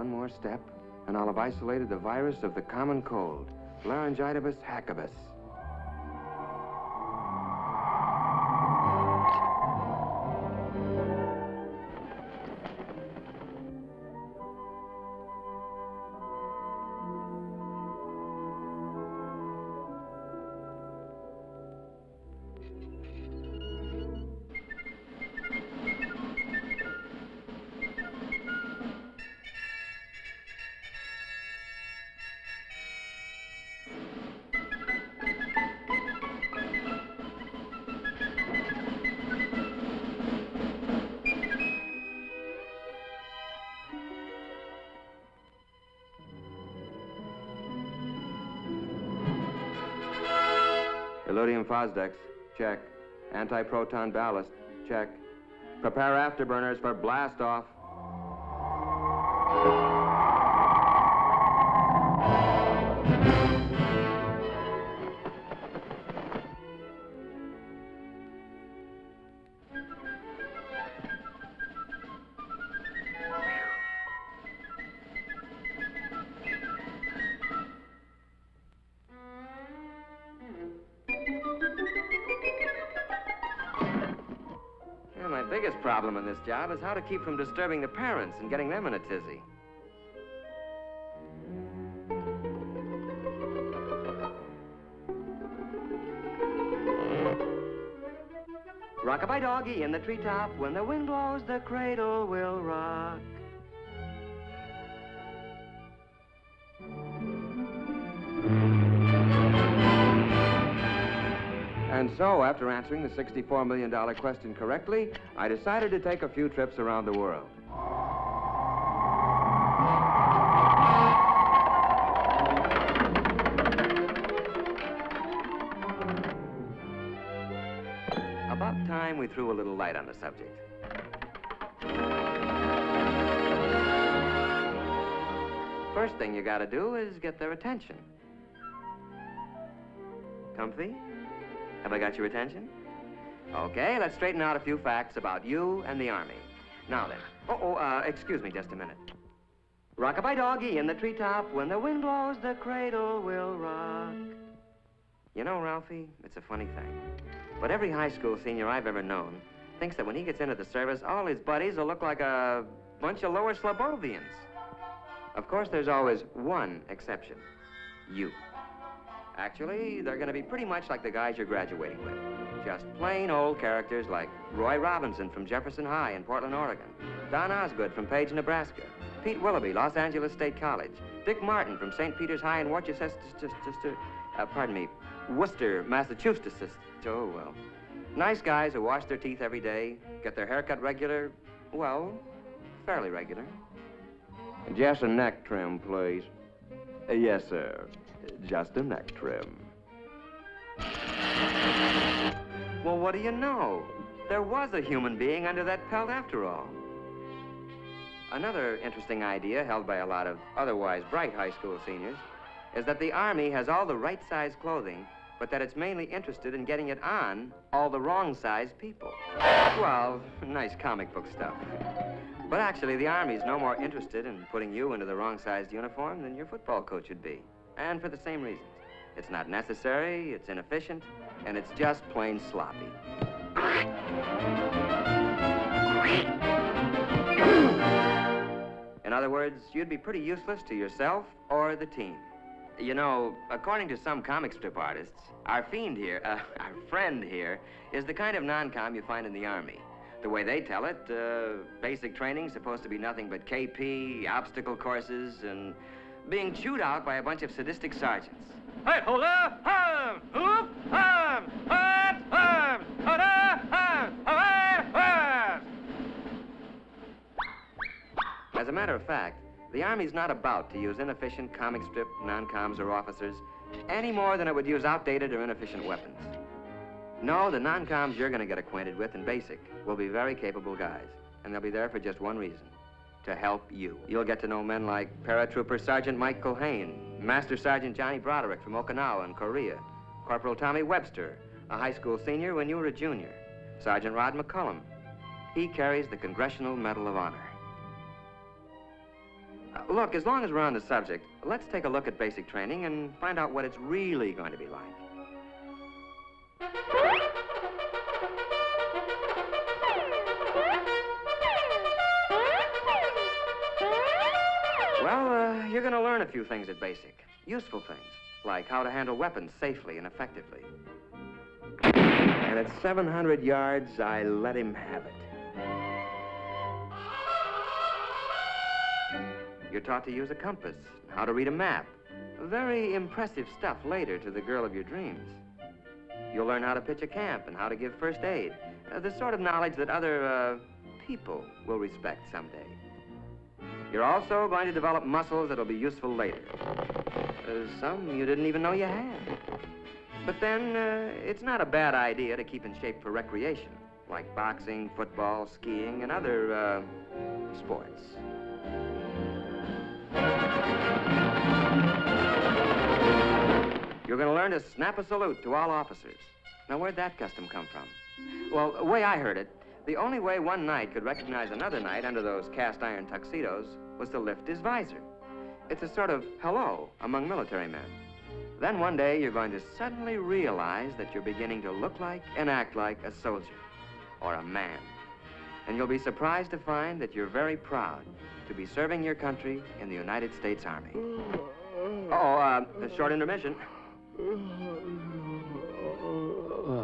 one more step, and I'll have isolated the virus of the common cold, laryngitis hackibus. Illudium Fosdex, check. Anti-proton ballast, check. Prepare afterburners for blast-off. My biggest problem in this job is how to keep from disturbing the parents and getting them in a tizzy. Rock-a-bye doggy in the treetop, when the wind blows, the cradle will rock. And so, after answering the $64 million question correctly, I decided to take a few trips around the world. About time we threw a little light on the subject. First thing you gotta do is get their attention. Comfy? Have I got your attention? Okay, let's straighten out a few facts about you and the Army. Now then. Excuse me just a minute. Rock-a-bye doggy in the treetop, when the wind blows, the cradle will rock. You know, Ralphie, it's a funny thing, but every high school senior I've ever known thinks that when he gets into the service, all his buddies will look like a bunch of lower Slobovians. Of course, there's always one exception. You. Actually, they're going to be pretty much like the guys you're graduating with. Just plain old characters like Roy Robinson from Jefferson High in Portland, Oregon, Don Osgood from Page, Nebraska, Pete Willoughby, Los Angeles State College, Dick Martin from St. Peter's High in Worcester, Worcester, Massachusetts. Oh, well. Nice guys who wash their teeth every day, get their hair cut regular, well, fairly regular. Just a neck trim, please. Yes, sir. Just a neck trim. Well, what do you know? There was a human being under that pelt after all. Another interesting idea held by a lot of otherwise bright high school seniors is that the Army has all the right size clothing, but that it's mainly interested in getting it on all the wrong size people. Well, nice comic book stuff. But actually, the Army's no more interested in putting you into the wrong sized uniform than your football coach would be. And for the same reasons. It's not necessary, it's inefficient, and it's just plain sloppy. In other words, you'd be pretty useless to yourself or the team. You know, according to some comic strip artists, our friend here, is the kind of non-com you find in the Army. The way they tell it, basic training's supposed to be nothing but KP, obstacle courses, and being chewed out by a bunch of sadistic sergeants. Hey, hold up! Hoop! As a matter of fact, the Army's not about to use inefficient comic strip non-coms or officers any more than it would use outdated or inefficient weapons. No, the non-coms you're going to get acquainted with in basic will be very capable guys, and they'll be there for just one reason. To help you. You'll get to know men like Paratrooper Sergeant Mike Culhane, Master Sergeant Johnny Broderick from Okinawa in Korea, Corporal Tommy Webster, a high school senior when you were a junior, Sergeant Rod McCullum. He carries the Congressional Medal of Honor. Look, as long as we're on the subject, let's take a look at basic training and find out what it's really going to be like. Well, you're going to learn a few things at basic. Useful things, like how to handle weapons safely and effectively. And at 700 yards, I let him have it. You're taught to use a compass, how to read a map. Very impressive stuff later to the girl of your dreams. You'll learn how to pitch a camp and how to give first aid. The sort of knowledge that other, people will respect someday. You're also going to develop muscles that'll be useful later. Some you didn't even know you had. But then, it's not a bad idea to keep in shape for recreation, like boxing, football, skiing, and other, sports. You're going to learn to snap a salute to all officers. Now, where'd that custom come from? Well, the way I heard it, the only way one knight could recognize another knight under those cast-iron tuxedos was to lift his visor. It's a sort of hello among military men. Then one day, you're going to suddenly realize that you're beginning to look like and act like a soldier or a man. And you'll be surprised to find that you're very proud to be serving your country in the United States Army. A short intermission.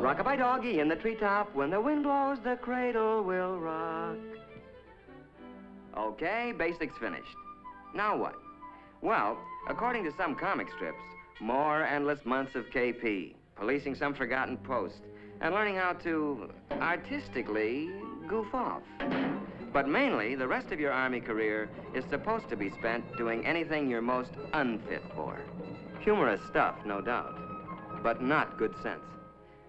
Rock-a-bye doggy in the treetop. When the wind blows, the cradle will rock. Okay, basics finished. Now what? Well, according to some comic strips, more endless months of KP, policing some forgotten post, and learning how to artistically goof off. But mainly, the rest of your Army career is supposed to be spent doing anything you're most unfit for. Humorous stuff, no doubt, but not good sense.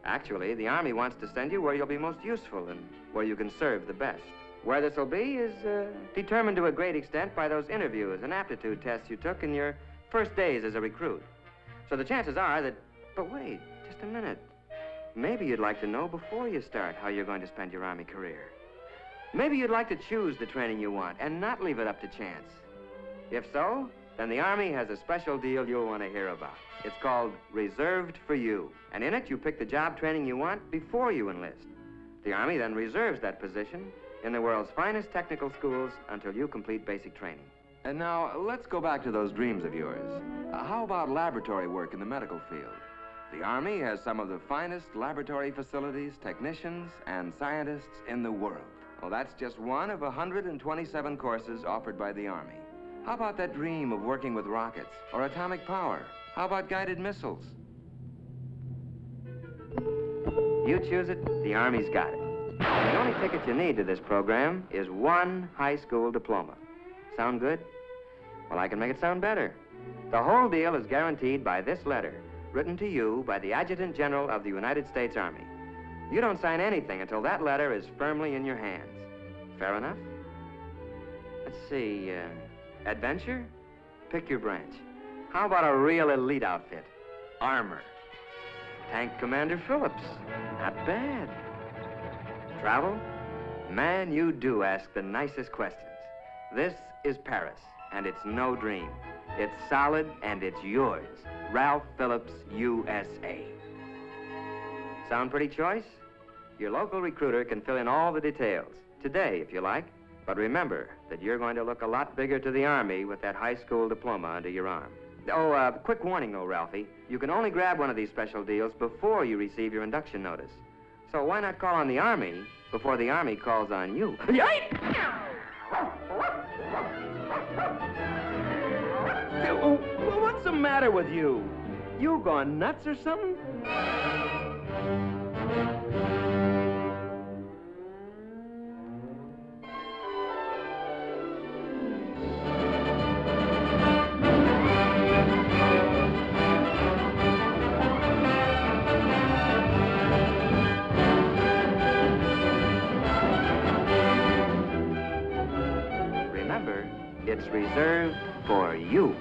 Actually, the Army wants to send you where you'll be most useful and where you can serve the best. Where this will be is determined to a great extent by those interviews and aptitude tests you took in your first days as a recruit. So the chances are that... But wait, just a minute. Maybe you'd like to know before you start how you're going to spend your Army career. Maybe you'd like to choose the training you want and not leave it up to chance. If so, then the Army has a special deal you'll want to hear about. It's called Reserved for You. And in it, you pick the job training you want before you enlist. The Army then reserves that position in the world's finest technical schools until you complete basic training. And now, let's go back to those dreams of yours. How about laboratory work in the medical field? The Army has some of the finest laboratory facilities, technicians, and scientists in the world. Well, that's just one of 127 courses offered by the Army. How about that dream of working with rockets or atomic power? How about guided missiles? You choose it, the Army's got it. The only ticket you need to this program is one high school diploma. Sound good? Well, I can make it sound better. The whole deal is guaranteed by this letter, written to you by the Adjutant General of the United States Army. You don't sign anything until that letter is firmly in your hands. Fair enough? Let's see, adventure? Pick your branch. How about a real elite outfit? Armor. Tank Commander Phillips. Not bad. Travel? Man, you do ask the nicest questions. This is Paris, and it's no dream. It's solid, and it's yours. Ralph Phillips, USA. Sound pretty choice? Your local recruiter can fill in all the details. Today, if you like. But remember that you're going to look a lot bigger to the Army with that high school diploma under your arm. Oh, quick warning, though, Ralphie. You can only grab one of these special deals before you receive your induction notice. So why not call on the Army before the Army calls on you? What's the matter with you? You gone nuts or something? Remember, it's reserved for you.